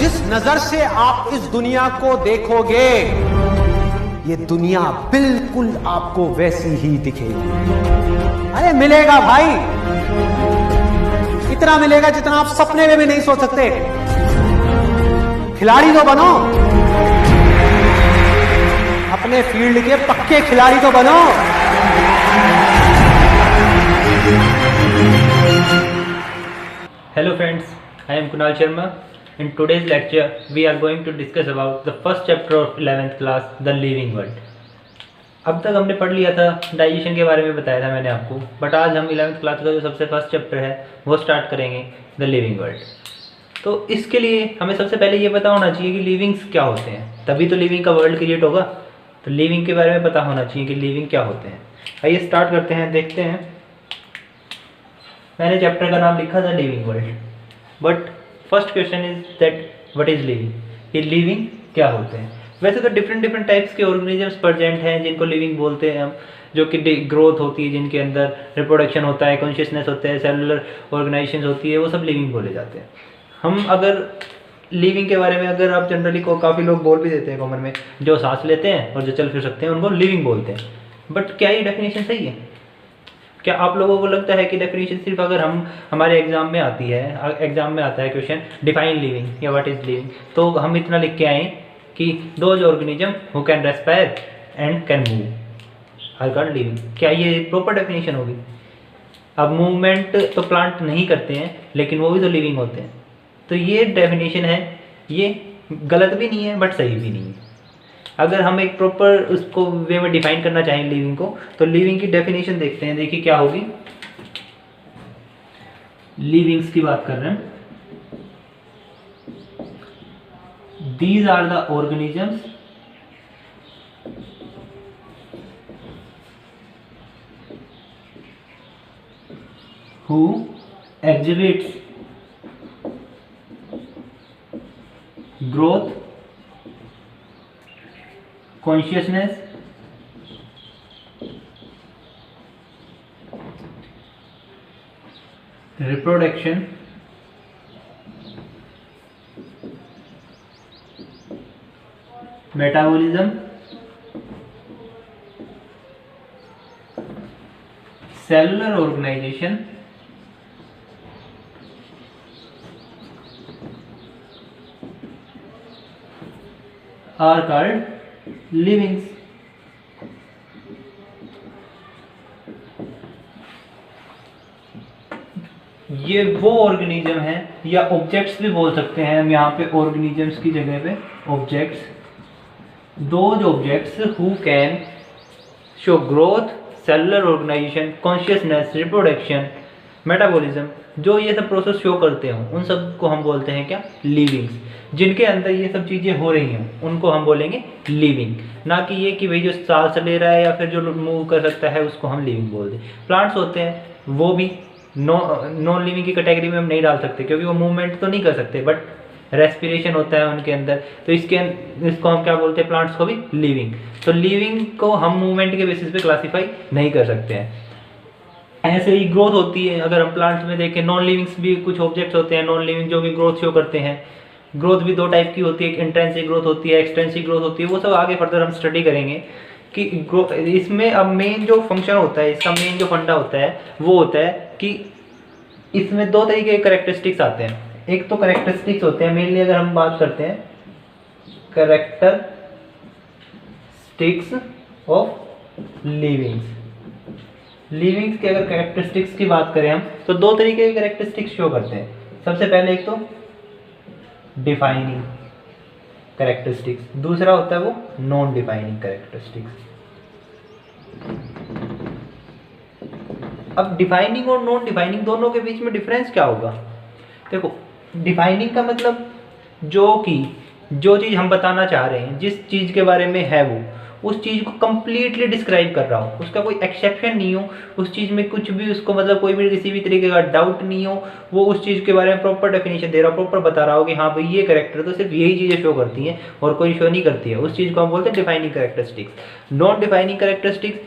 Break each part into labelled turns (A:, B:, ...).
A: जिस नजर से आप इस दुनिया को देखोगे, ये दुनिया बिल्कुल आपको वैसी ही दिखेगी। अरे मिलेगा भाई, इतना मिलेगा जितना आप सपने में भी नहीं सोच सकते। खिलाड़ी तो बनो, अपने फील्ड के पक्के खिलाड़ी तो बनो।
B: Hello friends, I am Kunal Sharma. In today's lecture, we are going to discuss about the first chapter of 11th class, the living world. अब तक हमने पढ़ लिया था, डाइजेशन के बारे में बताया था मैंने आपको, बट आज हम 11th क्लास का जो सबसे फर्स्ट चैप्टर है वो स्टार्ट करेंगे, द लिविंग वर्ल्ड। तो इसके लिए हमें सबसे पहले ये पता होना चाहिए कि लिविंग्स क्या होते हैं, तभी तो लिविंग का वर्ल्ड क्रिएट होगा। तो लिविंग के बारे में पता होना चाहिए कि लिविंग क्या होते हैं। आइए स्टार्ट करते हैं, देखते हैं। मैंने चैप्टर का नाम लिखा था living world, but first question is that what is living, ये लिविंग क्या होते हैं। वैसे तो डिफरेंट टाइप्स के ऑर्गेनिजम्स प्रेजेंट हैं जिनको लिविंग बोलते हैं हम, जो कि ग्रोथ होती है, जिनके अंदर रिप्रोडक्शन होता है, कॉन्शियसनेस होता है, सेलुलर ऑर्गेनाइजेशन होती है, वो सब लिविंग बोले जाते हैं। हम अगर लिविंग के बारे में अगर आप जनरली को काफ़ी लोग बोल भी देते हैं कॉमन में, जो सांस लेते हैं और जो चल फिर सकते हैं उनको लिविंग बोलते हैं। बट क्या ये डेफिनेशन सही है? क्या आप लोगों को लगता है कि डेफिनेशन सिर्फ अगर हमारे एग्जाम में आती है, एग्जाम में आता है क्वेश्चन डिफाइन लिविंग या व्हाट इज लिविंग, तो हम इतना लिख के आए कि those organism who can respire and can move are called living. क्या ये प्रॉपर डेफिनेशन होगी? अब मूवमेंट तो प्लांट नहीं करते हैं, लेकिन वो भी तो लिविंग होते हैं। तो ये डेफिनेशन है, ये गलत भी नहीं है बट सही भी नहीं है। अगर हम एक प्रॉपर उसको वे में डिफाइन करना चाहें लिविंग को, तो लिविंग की डेफिनेशन देखते हैं। देखिए क्या होगी, लिविंग्स की बात कर रहे हैं। These are the organisms who exhibits growth, consciousness, reproduction, metabolism, cellular organization, are called livings. ये वो ऑर्गेनिज्म है, या ऑब्जेक्ट्स भी बोल सकते हैं हम यहाँ पे, ऑर्गेनिजम्स की जगह पे objects. Those objects who can show growth, cellular organization, consciousness, reproduction, metabolism, जो ये सब प्रोसेस शो करते हो, उन सब को हम बोलते हैं क्या? लिविंग्स। जिनके अंदर ये सब चीज़ें हो रही हैं उनको हम बोलेंगे लिविंग। ना कि ये कि भाई जो सांस ले रहा है या फिर जो मूव कर सकता है उसको हम लिविंग बोल दें। प्लांट्स होते हैं वो भी नॉन लिविंग की कैटेगरी में हम नहीं डाल सकते, क्योंकि वो मूवमेंट तो नहीं कर सकते, बट रेस्पिरेशन होता है उनके अंदर, तो इसको हम क्या बोलते हैं? प्लांट्स को भी लिविंग। तो लिविंग को हम मूवमेंट के बेसिस पे क्लासीफाई नहीं कर सकते हैं। ऐसे ही ग्रोथ होती है, अगर हम प्लांट्स में देखें, नॉन लिविंग्स भी कुछ ऑब्जेक्ट्स होते हैं नॉन लिविंग जो कि ग्रोथ शो करते हैं। ग्रोथ भी दो टाइप की होती है, एक इंट्रेंसिक ग्रोथ होती है, एक्सटेंसिव ग्रोथ होती है। वो सब आगे फर्दर हम स्टडी करेंगे कि ग्रोथ, इसमें अब मेन जो फंक्शन होता है, इसका मेन जो फंडा होता है वो होता है कि इसमें दो तरीके के करेक्टरिस्टिक्स आते हैं। एक तो करेक्टरिस्टिक्स होते हैं, मेनली अगर हम बात करते हैं करेक्टरिस्टिक्स ऑफ लिविंग्स। लिविंग्स के अगर करेक्टरिस्टिक्स की बात करें हम, तो दो तरीके के करेक्टरिस्टिक्स शो करते हैं। सबसे पहले एक तो डिफाइनिंग कैरेक्टरिस्टिक्स, दूसरा होता है वो नॉन डिफाइनिंग कैरेक्टरिस्टिक्स। अब डिफाइनिंग और नॉन डिफाइनिंग दोनों के बीच में डिफरेंस क्या होगा? देखो, डिफाइनिंग का मतलब जो चीज़ हम बताना चाह रहे हैं, जिस चीज़ के बारे में है वो, उस चीज़ को कंप्लीटली डिस्क्राइब कर रहा हो, उसका कोई एक्सेप्शन नहीं हो, उस चीज़ में कुछ भी उसको मतलब कोई भी किसी भी तरीके का डाउट नहीं हो, वो उस चीज़ के बारे में प्रॉपर डेफिनेशन दे रहा हो, प्रॉपर बता रहा हो कि हाँ भाई ये कैरेक्टर तो सिर्फ यही चीज़ें शो करती हैं और कोई शो नहीं करती है, उस चीज़ को हम बोलते हैं defining characteristics. Non defining characteristics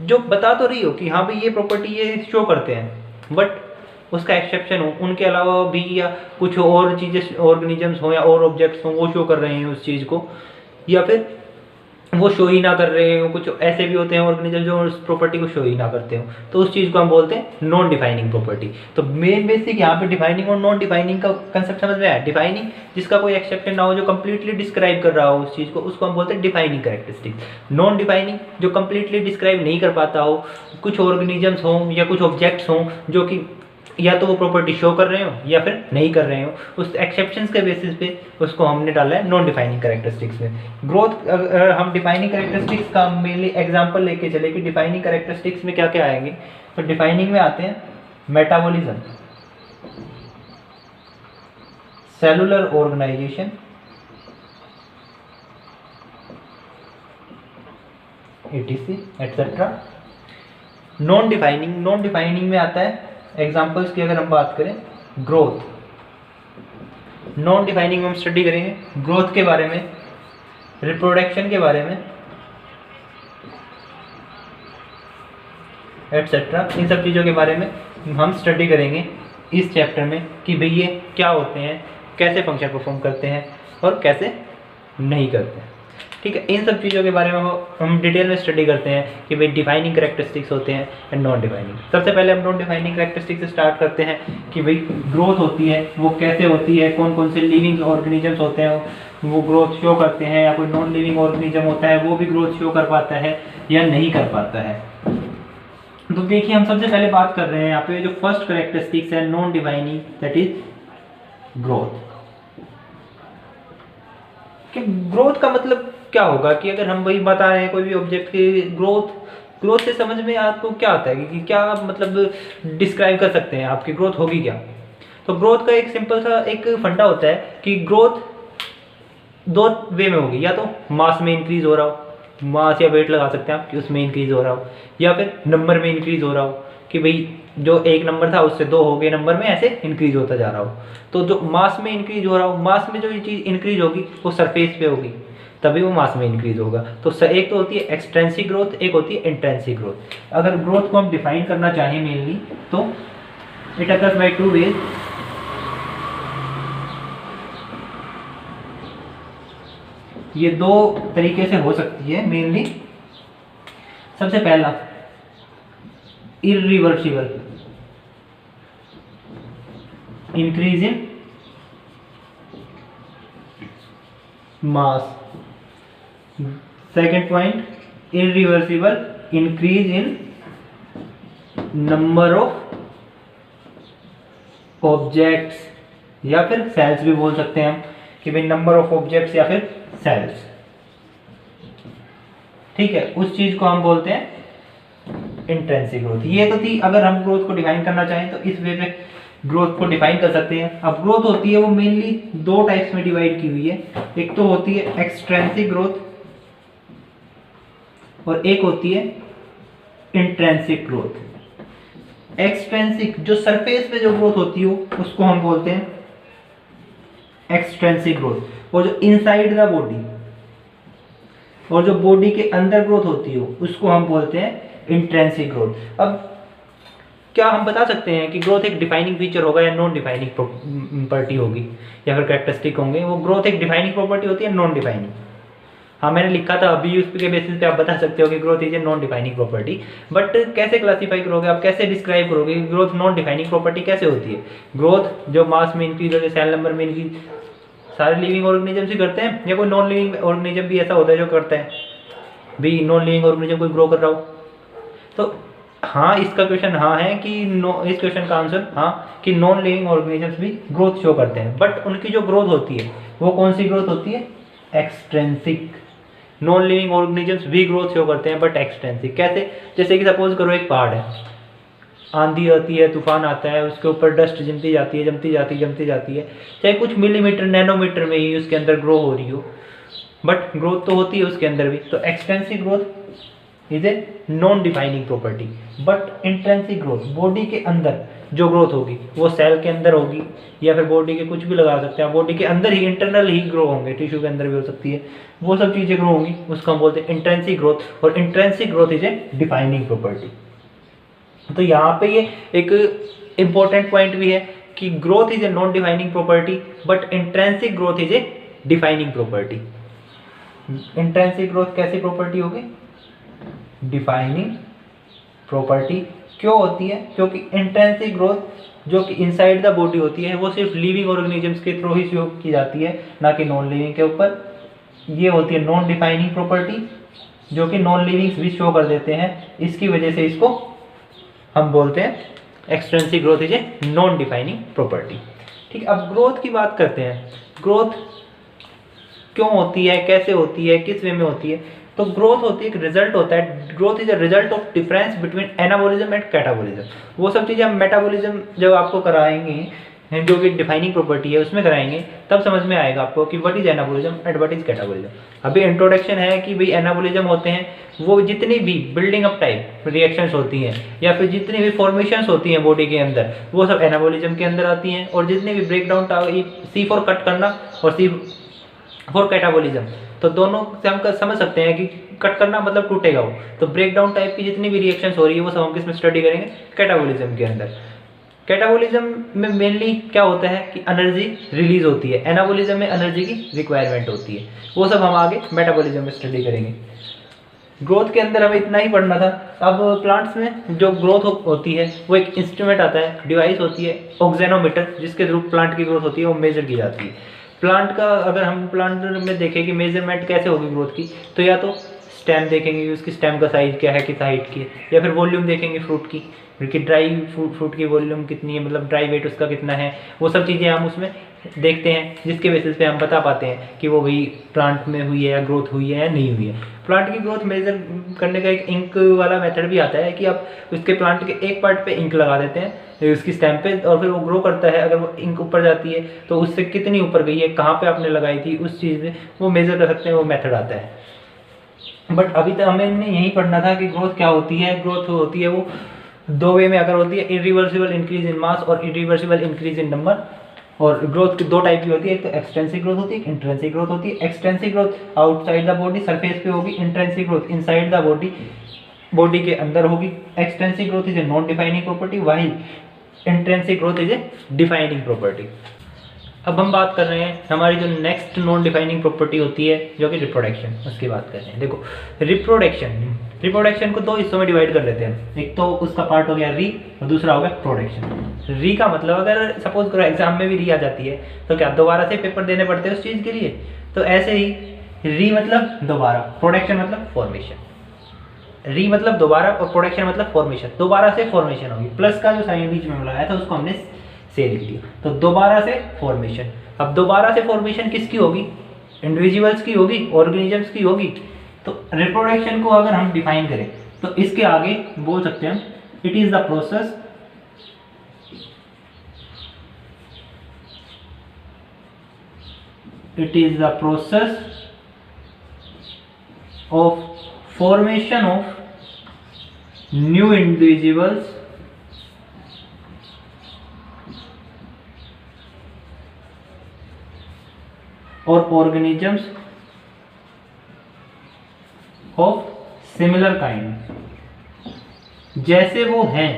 B: जो बता तो रही हो कि हाँ भाई ये प्रॉपर्टी ये शो करते हैं, बट उसका एक्सेप्शन हो, उनके अलावा भी या कुछ और चीज़ें ऑर्गेनिजम्स हो या और ऑब्जेक्ट्स हो वो शो कर रहे हैं उस चीज़ को, या फिर वो शो ही ना कर रहे हो। कुछ ऐसे भी होते हैं ऑर्गेनिज्म जो उस प्रॉपर्टी को शो ही ना करते हो, तो उस चीज़ को हम बोलते हैं नॉन डिफाइनिंग प्रॉपर्टी। तो मेन बेसिक यहाँ पे डिफाइनिंग और नॉन डिफाइनिंग का कंसेप्ट समझ में आया। डिफाइनिंग जिसका कोई एक्सेप्शन ना हो, जो कंप्लीटली डिस्क्राइब कर रहा हो उस चीज़ को, उसको हम बोलते हैं डिफाइनिंग कैरेक्टरिस्टिक्स। नॉन डिफाइनिंग जो कंप्लीटली डिस्क्राइब नहीं कर पाता हो, कुछ ऑर्गेनिजम्स हों या कुछ ऑब्जेक्ट्स हों जो कि या तो वो प्रॉपर्टी शो कर रहे हो या फिर नहीं कर रहे हो, उस एक्सेप्शंस के बेसिस पे उसको हमने डाला है नॉन डिफाइनिंग कैरेक्टरिस्टिक्स में। ग्रोथ अगर हम डिफाइनिंग कैरेक्टरिस्टिक्स का मेनली एग्जांपल लेके चले कि डिफाइनिंग कैरेक्टरिस्टिक्स में क्या क्या आएंगे, तो डिफाइनिंग में आते हैं metabolism, cellular organization, etc etc। Non defining में आता है एग्जाम्पल्स की अगर हम बात करें, ग्रोथ। नॉन डिफाइनिंग में हम स्टडी करेंगे ग्रोथ के बारे में, रिप्रोडक्शन के बारे में, एटसेट्रा। इन सब चीज़ों के बारे में हम स्टडी करेंगे इस चैप्टर में कि भाई ये क्या होते हैं, कैसे फंक्शन परफॉर्म करते हैं और कैसे नहीं करते हैं। ठीक है, इन सब चीज़ों के बारे में हम डिटेल में स्टडी करते हैं कि भाई डिफाइनिंग कैरेक्टरिस्टिक्स होते हैं एंड नॉन डिफाइनिंग। सबसे पहले हम नॉन डिफाइनिंग कैरेक्टरिस्टिक्स से स्टार्ट करते हैं कि भाई ग्रोथ होती है वो कैसे होती है, कौन कौन से लिविंग ऑर्गेनिजम्स होते हैं वो ग्रोथ शो करते हैं, या कोई नॉन लिविंग ऑर्गेनिज्म होता है वो भी ग्रोथ शो कर पाता है या नहीं कर पाता है। तो देखिए हम सबसे पहले बात कर रहे हैं यहाँ पे जो फर्स्ट कैरेक्टरिस्टिक्स है non defining, that is growth. Growth का मतलब क्या होगा कि अगर हम वही बता रहे हैं कोई भी ऑब्जेक्ट की ग्रोथ से समझ में आपको क्या आता है कि क्या मतलब डिस्क्राइब कर सकते हैं आपकी ग्रोथ होगी क्या। तो ग्रोथ का एक सिंपल सा एक फंडा होता है कि ग्रोथ दो वे में होगी, या तो मास में इंक्रीज हो रहा हो, मास या वेट लगा सकते हैं आप कि उसमें इंक्रीज हो रहा हो, या फिर नंबर में इंक्रीज हो रहा हो कि भाई जो एक नंबर था उससे 2 हो गए नंबर में, ऐसे इंक्रीज होता जा रहा हो। तो जो मास में इंक्रीज हो रहा हो, मास में जो ये चीज़ इंक्रीज होगी वो सरफेस पे होगी, तभी वो मास में इंक्रीज होगा। तो एक तो होती है एक्सट्रेंसिक ग्रोथ, एक होती है इंट्रेंसिक ग्रोथ। अगर ग्रोथ को हम डिफाइन करना चाहें मेनली तो इट अकर्स बाय 2 वेज। ये 2 तरीके से हो सकती है मेनली। सबसे पहला irreversible increase in mass, second point irreversible increase in number of objects, या फिर सेल्स भी बोल सकते हैं हम कि भाई नंबर ऑफ ऑब्जेक्ट्स या फिर सेल्स। ठीक है, उस चीज को हम बोलते हैं इंट्रेंसिक ग्रोथ। ये तो थी अगर हम ग्रोथ को डिफाइन करना चाहें तो इस वे में ग्रोथ को डिफाइन कर सकते हैं। अब ग्रोथ होती है वो मेनली 2 टाइप्स में डिवाइड की हुई है, एक तो होती है एक्सट्रेंसिक ग्रोथ और एक होती है इंट्रेंसिक ग्रोथ। एक्सट्रेंसिक जो सरफेस पे जो ग्रोथ होती हो उसको हम बोलते हैं एक्सट्रेंसिक ग्रोथ, और जो इनसाइड द बॉडी और जो बॉडी के अंदर ग्रोथ होती हो उसको हम बोलते हैं इंट्रेंसिक ग्रोथ। अब क्या हम बता सकते हैं कि ग्रोथ एक डिफाइनिंग फीचर होगा या नॉन डिफाइनिंग प्रॉपर्टी होगी या फिर कैरेक्टरिस्टिक होंगे? वो ग्रोथ एक डिफाइनिंग प्रॉपर्टी होती है नॉन डिफाइनिंग? हाँ, मैंने लिखा था अभी, उसके बेसिस पे आप बता सकते हो कि growth is a non defining property. But कैसे क्लासीफाई करोगे आप, कैसे डिस्क्राइब करोगे कि ग्रोथ नॉन डिफाइनिंग प्रॉपर्टी कैसे होती है? ग्रोथ जो मास में इंक्रीज हो, सेल नंबर में इंक्रीज, सारे लिविंग ऑर्गेनिज्म ही करते हैं या कोई नॉन लिविंग ऑर्गेनिज्म भी ऐसा होता है जो करता है? भी नॉन लिविंग ऑर्गेनिज्म कोई ग्रो कर रहा हो तो हाँ, इसका क्वेश्चन हाँ है कि इस क्वेश्चन का आंसर हाँ कि नॉन लिविंग ऑर्गेनिजम्स भी ग्रोथ शो करते हैं। बट उनकी जो ग्रोथ होती है वो कौन सी ग्रोथ होती है? एक्सट्रेंसिक। नॉन लिविंग ऑर्गेनिजम्स भी ग्रोथ शो करते हैं बट एक्सट्रेंसिक। कैसे? जैसे कि सपोज करो एक पहाड़ है, आंधी आती है, तूफान आता है, उसके ऊपर डस्ट जमती जाती है, चाहे कुछ मिलीमीटर नैनोमीटर में ही उसके अंदर ग्रो हो रही हो, बट ग्रोथ तो होती है उसके अंदर भी। तो extensive growth is a non defining property. But intrinsic growth, body के अंदर जो ग्रोथ होगी वो सेल के अंदर होगी या फिर बॉडी के कुछ भी लगा सकते हैं, बॉडी के अंदर ही इंटरनल ही ग्रो होंगे, टिश्यू के अंदर भी हो सकती है, वो सब चीज़ें ग्रो होंगी, उसको हम बोलते हैं इंट्रेंसिक ग्रोथ। और intrinsic growth is a defining property. तो यहाँ पे ये एक इंपॉर्टेंट पॉइंट भी है कि growth is a non defining property but intrinsic growth is a defining property. Intrinsic growth कैसी प्रॉपर्टी होगी? Defining property. क्यों होती है? क्योंकि इंट्रिंसिक ग्रोथ जो कि इनसाइड द बॉडी होती है वो सिर्फ लिविंग ऑर्गेनिजम्स के थ्रू ही शो की जाती है, ना कि नॉन लिविंग के ऊपर। ये होती है नॉन डिफाइनिंग प्रॉपर्टी, जो कि नॉन लिविंग्स भी शो कर देते हैं। इसकी वजह से इसको हम बोलते हैं extrinsic growth is a non defining property. ठीक, अब ग्रोथ की बात करते हैं। ग्रोथ क्यों होती है, कैसे होती है, किस वे में होती है? तो ग्रोथ होती है, एक रिजल्ट होता है। Growth is a result of difference between anabolism and catabolism. वो सब चीज़ें हम मेटाबॉलिज्म जब आपको कराएंगे, जो कि डिफाइनिंग प्रॉपर्टी है उसमें कराएंगे, तब समझ में आएगा आपको कि what is anabolism and what is catabolism. अभी इंट्रोडक्शन है कि भाई एनाबॉलिज्म होते हैं वो जितनी भी बिल्डिंग अप टाइप रिएक्शंस होती हैं या फिर जितनी भी फॉर्मेशंस होती हैं बॉडी के अंदर, वो सब एनाबॉलिज्म के अंदर आती हैं। और जितने भी break down, C for cut करना और सी फॉर कैटाबॉलिज्म, तो दोनों से हम समझ सकते हैं कि कट करना मतलब टूटेगा वो। तो ब्रेक डाउन टाइप की जितनी भी रिएक्शंस हो रही है वो सब हम किसमें स्टडी करेंगे? कैटाबॉलिज्म के अंदर। कैटाबॉलिज्म में मेनली क्या होता है कि एनर्जी रिलीज होती है, एनाबॉलिज्म में एनर्जी की रिक्वायरमेंट होती है। वो सब हम आगे मेटाबॉलिज्म में स्टडी करेंगे। ग्रोथ के अंदर हमें इतना ही पढ़ना था। अब प्लांट्स में जो ग्रोथ होती है वो एक इंस्ट्रूमेंट आता है, डिवाइस होती है ऑक्जेनोमीटर, जिसके थ्रू प्लांट की ग्रोथ होती है वो मेजर की जाती है। प्लांट का अगर हम प्लांट में देखें कि मेजरमेंट कैसे होगी ग्रोथ की, तो या तो स्टेम देखेंगे कि उसकी स्टेम का साइज क्या है, किस हाइट की है, या फिर वॉल्यूम देखेंगे फ्रूट की, कि ड्राई फ्रूट की वॉल्यूम कितनी है, मतलब ड्राई वेट उसका कितना है। वो सब चीज़ें हम उसमें देखते हैं, जिसके बेसिस पे हम बता पाते हैं कि वो भाई प्लांट में हुई है या ग्रोथ हुई है या नहीं हुई है। प्लांट की ग्रोथ मेजर करने का एक इंक वाला मेथड भी आता है कि आप उसके प्लांट के एक पार्ट पे इंक लगा देते हैं उसकी स्टेम पे, और फिर वो ग्रो करता है। अगर वो इंक ऊपर जाती है तो उससे कितनी ऊपर गई है, कहाँ पे आपने लगाई थी, उस चीज़ में वो मेजर कर सकते हैं, वो मेथड आता है। बट अभी तक हमें यही पढ़ना था कि ग्रोथ क्या होती है। ग्रोथ होती है वो दो वे में अगर होती है, इरिवर्सिबल इंक्रीज इन मास और इरिवर्सिबल इंक्रीज इन नंबर। और ग्रोथ की दो टाइप की होती है, एक तो एक्सटेंसिव ग्रोथ होती है, एक इंट्रिंसिक ग्रोथ होती है। Extensive growth outside the body surface पे होगी, intrinsic growth inside the body के अंदर होगी। Extensive growth is a non defining property, while intrinsic growth is a defining property. अब हम बात कर रहे हैं हमारी जो नेक्स्ट नॉन डिफाइनिंग प्रॉपर्टी होती है जो कि रिप्रोडक्शन, उसकी बात कर रहे हैं। देखो रिप्रोडक्शन को दो हिस्सों में डिवाइड कर लेते हैं। एक तो उसका पार्ट हो गया री और दूसरा हो गया प्रोडक्शन। री का मतलब अगर सपोज करो एग्जाम में भी री आ जाती है तो क्या दोबारा से पेपर देने पड़ते हैं उस चीज़ के लिए? तो ऐसे ही री मतलब दोबारा, प्रोडक्शन मतलब फॉर्मेशन। री मतलब दोबारा और प्रोडक्शन मतलब फॉर्मेशन। दोबारा से फॉर्मेशन होगी, प्लस का जो साइन बीच में लगाया था उसको हमने से लिख दिया, तो दोबारा से फॉर्मेशन। अब दोबारा से फॉर्मेशन किसकी होगी? इंडिविजुअल्स की होगी, ऑर्गेनिजम्स की होगी। तो रिप्रोडक्शन को अगर हम डिफाइन करें तो इसके आगे बोल सकते हैं it is the process of formation of new individuals और ऑर्गेनिजम्स ऑफ सिमिलर काइंड। जैसे वो हैं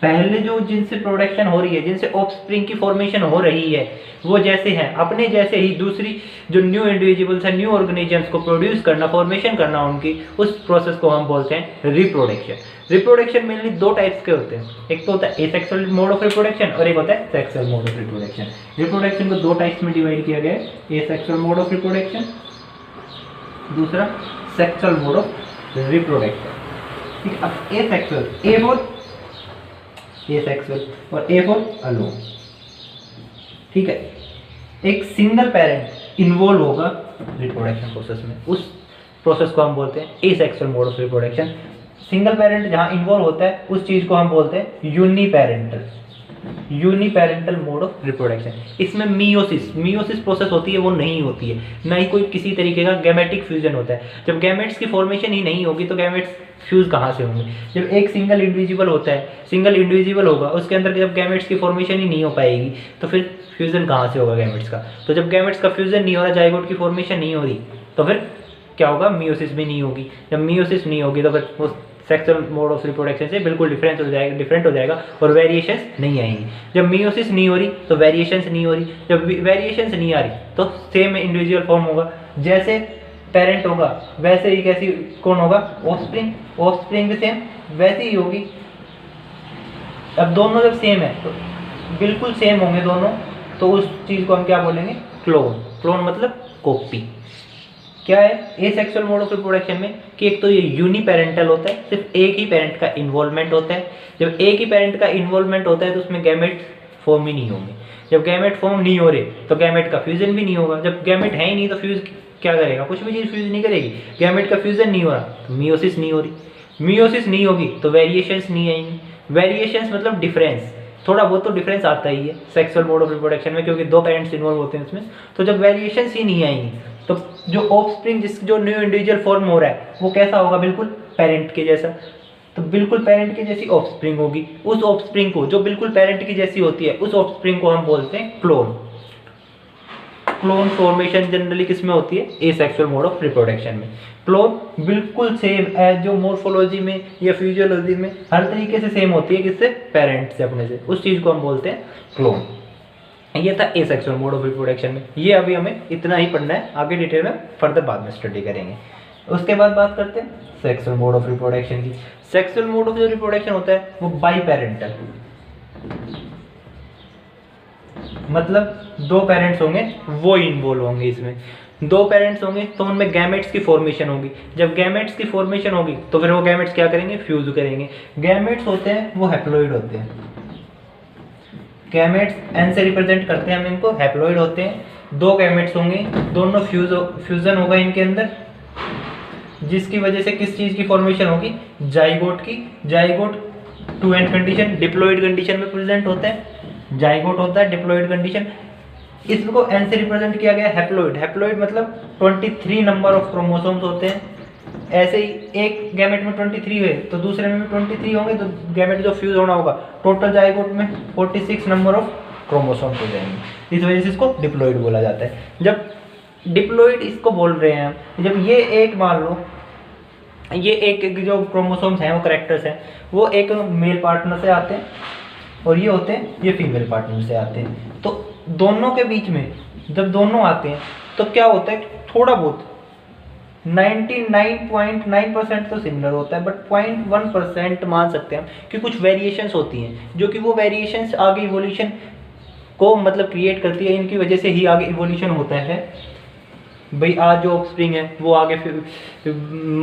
B: पहले, जो जिनसे प्रोडक्शन हो रही है, जिनसे ऑफस्प्रिंग की फॉर्मेशन हो रही है, वो जैसे हैं अपने जैसे ही दूसरी जो न्यू इंडिविजुअल्स है, न्यू ऑर्गेनिजम्स को प्रोड्यूस करना, फॉर्मेशन करना उनकी, उस प्रोसेस को हम बोलते हैं रिप्रोडक्शन। रिप्रोडक्शन मेनली दो टाइप्स के होते हैं, एक तो होता है एसेक्सुअल मोड ऑफ रिप्रोडक्शन और एक होता है sexual mode of reproduction. Reproduction को दो टाइप्स में डिवाइड किया गया है, एसेक्सुअल मोड ऑफ रिप्रोडक्शन, दूसरा सेक्सुअल मोड ऑफ रिप्रोडक्शन। ठीक, अब एसेक्सुअल, ए फॉर एसेक्सुअल और ए फॉर अलोन। ठीक है, एक सिंगल पेरेंट इन्वॉल्व होगा रिप्रोडक्शन प्रोसेस में, उस प्रोसेस को हम बोलते हैं asexual mode of reproduction. Single parent जहां इन्वॉल्व होता है उस चीज को हम बोलते हैं यूनिपेरेंटल मोड ऑफ रिप्रोडक्शन। इसमें मियोसिस प्रोसेस होती है वो नहीं होती है, ना ही कोई किसी तरीके का गैमेटिक फ्यूजन होता है। जब गैमेट्स की फॉर्मेशन ही नहीं होगी तो गैमेट्स फ्यूज कहाँ से होंगे? जब एक सिंगल इंडिविजुअल होता है, सिंगल इंडिविजुअल होगा, उसके अंदर जब गैमेट्स की फॉर्मेशन ही नहीं हो पाएगी तो फिर फ्यूजन कहाँ से होगा गैमेट्स का? तो जब गैमेट्स का फ्यूजन नहीं हो रहा, जाइगोट की फॉर्मेशन नहीं हो रही, तो फिर क्या होगा? मियोसिस भी नहीं होगी। जब मियोसिस नहीं होगी तो फिर वो सेक्सुअल मोड ऑफ रिप्रोडक्शन से बिल्कुल डिफरेंट हो जाएगा और वेरिएशंस नहीं आएंगी। जब मियोसिस नहीं हो रही तो वेरिएशंस नहीं हो रही, जब वेरिएशंस नहीं आ रही तो सेम इंडिविजुअल फॉर्म होगा। जैसे पेरेंट होगा वैसे ही कैसी कौन होगा, ऑफस्प्रिंग। ऑफस्प्रिंग भी सेम वैसे ही होगी। अब दोनों जब सेम है तो बिल्कुल सेम होंगे दोनों, तो उस चीज़ को हम क्या बोलेंगे, क्लोन। क्लोन मतलब कॉपी। क्या है एसेक्सुअल मोड ऑफ रिप्रोडक्शन में कि एक तो ये यूनिपेरेंटल होता है, सिर्फ एक ही पेरेंट का इन्वॉल्वमेंट होता है। जब एक ही पेरेंट का इन्वॉल्वमेंट होता है तो उसमें गैमेट फॉर्म ही नहीं होंगे। जब गैमेट फॉर्म नहीं हो रहे तो गैमेट का फ्यूजन भी नहीं होगा। जब गैमेट है ही नहीं तो फ्यूज क्या करेगा, कुछ भी चीज़ फ्यूज नहीं करेगी। गैमेट का फ्यूजन नहीं हो रहा तो मियोसिस नहीं हो रही। मियोसिस नहीं होगी तो वेरिएशंस नहीं आएंगी। वेरिएशंस मतलब डिफरेंस, थोड़ा बहुत तो डिफरेंस आता ही है सेक्सुअल मोड ऑफ रिप्रोडक्शन में, क्योंकि दो पेरेंट्स इन्वॉल्व होते हैं उसमें। तो जब वेरिएशंस ही नहीं आएंगी तो जो ऑफस्प्रिंग जो न्यू इंडिविजुअल फॉर्म हो रहा है वो कैसा होगा, बिल्कुल पेरेंट के जैसा। तो बिल्कुल पेरेंट की जैसी ऑफस्प्रिंग होगी। उस ऑफस्प्रिंग को जो बिल्कुल पेरेंट की जैसी होती है उस ऑफस्प्रिंग को हम बोलते हैं क्लोन। क्लोन फॉर्मेशन जनरली किस में होती है, एसेक्सुअल मोड ऑफ रिप्रोडक्शन में। क्लोन बिल्कुल सेम एज जो मोर्फोलॉजी में या फिजियोलॉजी में हर तरीके से सेम होती है, किससे, पेरेंट से, अपने से। उस चीज़ को हम बोलते हैं क्लोन। ये था एसेक्सुअल मोड ऑफ रिप्रोडक्शन में। ये अभी हमें इतना ही पढ़ना है, आगे डिटेल में फर्दर बाद में स्टडी करेंगे। उसके बाद बात करते हैं सेक्सुअल मोड ऑफ रिप्रोडक्शन की। सेक्सुअल मोड ऑफ जो रिप्रोडक्शन होता है वो बाई पेरेंटल, मतलब दो पेरेंट्स होंगे वो इन्वॉल्व होंगे इसमें। दो पेरेंट्स होंगे तो उनमें गैमेट्स की फॉर्मेशन होगी। जब गैमेट्स की फॉर्मेशन होगी तो फिर वो गैमेट्स क्या करेंगे, फ्यूज करेंगे। गैमेट्स होते हैं वो हैप्लॉइड होते हैं। गैमेट्स एन से रिप्रेजेंट करते हैं हम इनको, हैप्लॉइड होते हैं। दो गैमेट्स होंगे, दोनों फ्यूजन होगा इनके अंदर, जिसकी वजह से किस चीज़ की फॉर्मेशन होगी, जाइगोट की। Zygote 2n condition diploid condition में प्रेजेंट होता है। जाइगोट होता है डिप्लॉइड कंडीशन। इसको एन से रिप्रेजेंट किया गया हैप्लॉइड। हैप्लॉइड मतलब 23 नंबर ऑफ क्रोमोसोम्स होते हैं। ऐसे ही एक गैमेट में 23 हुए तो दूसरे में भी 23 होंगे, तो गैमेट जो फ्यूज होना होगा टोटल जाइगोट में 46 नंबर ऑफ क्रोमोसोम्स हो जाएंगे। इस वजह से इसको डिप्लॉइड बोला जाता है। जब डिप्लॉइड इसको बोल रहे हैं, जब ये एक मान लो ये एक जो क्रोमोसोम्स हैं वो करेक्टर्स हैं, वो एक मेल पार्टनर से आते हैं और ये होते हैं ये फीमेल पार्टनर से आते हैं। तो दोनों के बीच में जब दोनों आते हैं तो क्या होता है, थोड़ा बहुत 99.9% तो सिमिलर होता है, बट 0.1% मान सकते हैं कि कुछ वेरिएशंस होती हैं, जो कि वो वेरिएशंस आगे इवोल्यूशन को मतलब क्रिएट करती है। इनकी वजह से ही आगे इवोल्यूशन होता है। भाई आज जो ऑफस्प्रिंग है वो आगे फिर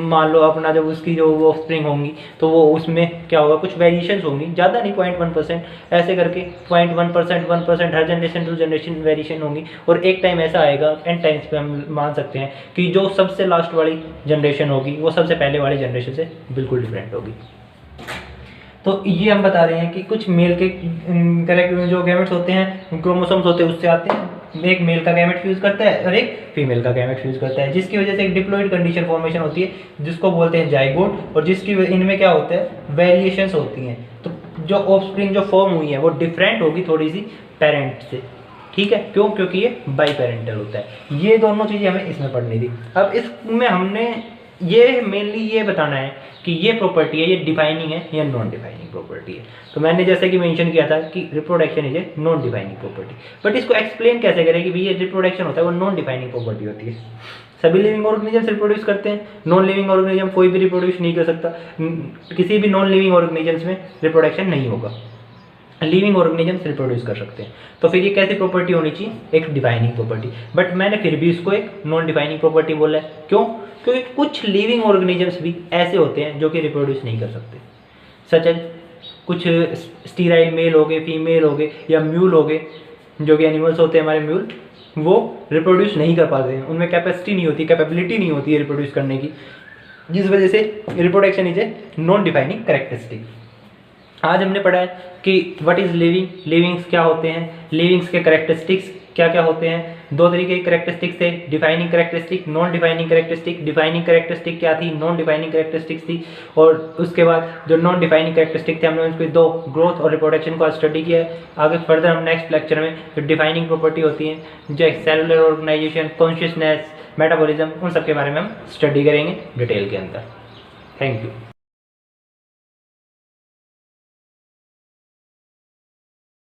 B: मान लो अपना जब उसकी जो ऑफस्प्रिंग होंगी तो वो उसमें क्या होगा, कुछ वेरिएशंस होंगी, ज़्यादा नहीं 0.1%, ऐसे करके 0.1%, 1% हर जनरेशन टू जनरेशन वेरिएशन होंगी। और एक टाइम ऐसा आएगा, एंड टाइम्स पे हम मान सकते हैं कि जो सबसे लास्ट वाली जनरेशन होगी वो सबसे पहले वाली जनरेशन से बिल्कुल डिफरेंट होगी। तो ये हम बता रहे हैं कि कुछ मेल के करेक्ट जो गैमेट्स होते हैं, क्रोमोसोम्स होते हैं, उससे आते हैं। एक मेल का गैमेट फ्यूज करता है और एक फीमेल का गैमेट फ्यूज करता है, जिसकी वजह से एक डिप्लॉइड कंडीशन फॉर्मेशन होती है जिसको बोलते हैं जाइगोट। और जिसकी इनमें क्या होता है, वेरिएशंस होती हैं। तो जो ऑफस्प्रिंग जो फॉर्म हुई है वो डिफरेंट होगी थोड़ी सी पेरेंट से, ठीक है। क्यों, क्योंकि ये बाई पेरेंटल होता है। ये दोनों चीज़ें हमें इसमें पढ़नी थी। अब इसमें हमने ये मेनली ये बताना है कि ये प्रॉपर्टी है, ये डिफाइनिंग है या नॉन डिफाइनिंग प्रॉपर्टी है। तो मैंने जैसे कि मेंशन किया था कि reproduction is a non defining property, but इसको एक्सप्लेन कैसे करें कि भाई ये रिप्रोडक्शन होता है वो नॉन डिफाइनिंग प्रॉपर्टी होती है। सभी लिविंग ऑर्गेनिजम्स रिप्रोड्यूस करते हैं, नॉन लिविंग ऑर्गेनिज्म कोई भी रिप्रोड्यूस नहीं कर सकता। किसी भी नॉन लिविंग ऑर्गेनिजम्स में रिप्रोडक्शन नहीं होगा, लिविंग ऑर्गेनिजम्स रिप्रोड्यूस कर सकते हैं। तो फिर ये कैसी प्रॉपर्टी होनी चाहिए, एक डिफाइनिंग प्रॉपर्टी। बट मैंने फिर भी इसको एक नॉन डिफाइनिंग प्रॉपर्टी बोला है। क्यों, क्योंकि कुछ लिविंग ऑर्गेनिजम्स भी ऐसे होते हैं जो कि रिप्रोड्यूस नहीं कर सकते। सच एज कुछ स्टीराइल मेल हो गए, फीमेल हो गए या म्यूल हो गए, जो कि एनिमल्स होते हैं हमारे म्यूल, वो रिप्रोड्यूस नहीं कर पाते हैं, उनमें कैपेसिटी नहीं होती, कैपेबिलिटी नहीं होती है रिप्रोड्यूस करने की, जिस वजह से reproduction is a non defining characteristic. आज हमने पढ़ा है कि व्हाट इज लिविंग, लिविंग्स क्या होते हैं, लिविंग्स के कैरेक्टरिस्टिक्स क्या क्या होते हैं। दो तरीके के कैरेक्टरिस्टिक्स थे, defining characteristic, non defining characteristic. Defining characteristic क्या थी, नॉन डिफाइनिंग कैरेक्टरिस्टिक्स थी। और उसके बाद जो नॉन डिफाइनिंग कैरेक्टरिस्टिक थे हमने उनके दो, ग्रोथ और रिप्रोडक्शन को स्टडी किया है। आगे फर्दर हम नेक्स्ट लेक्चर में जो डिफाइनिंग प्रॉपर्टी होती है, जो सेलुलर ऑर्गेनाइजेशन, कॉन्शियसनेस, मेटाबॉलिज्म, उन सब के बारे में हम स्टडी करेंगे डिटेल के अंदर। Thank you.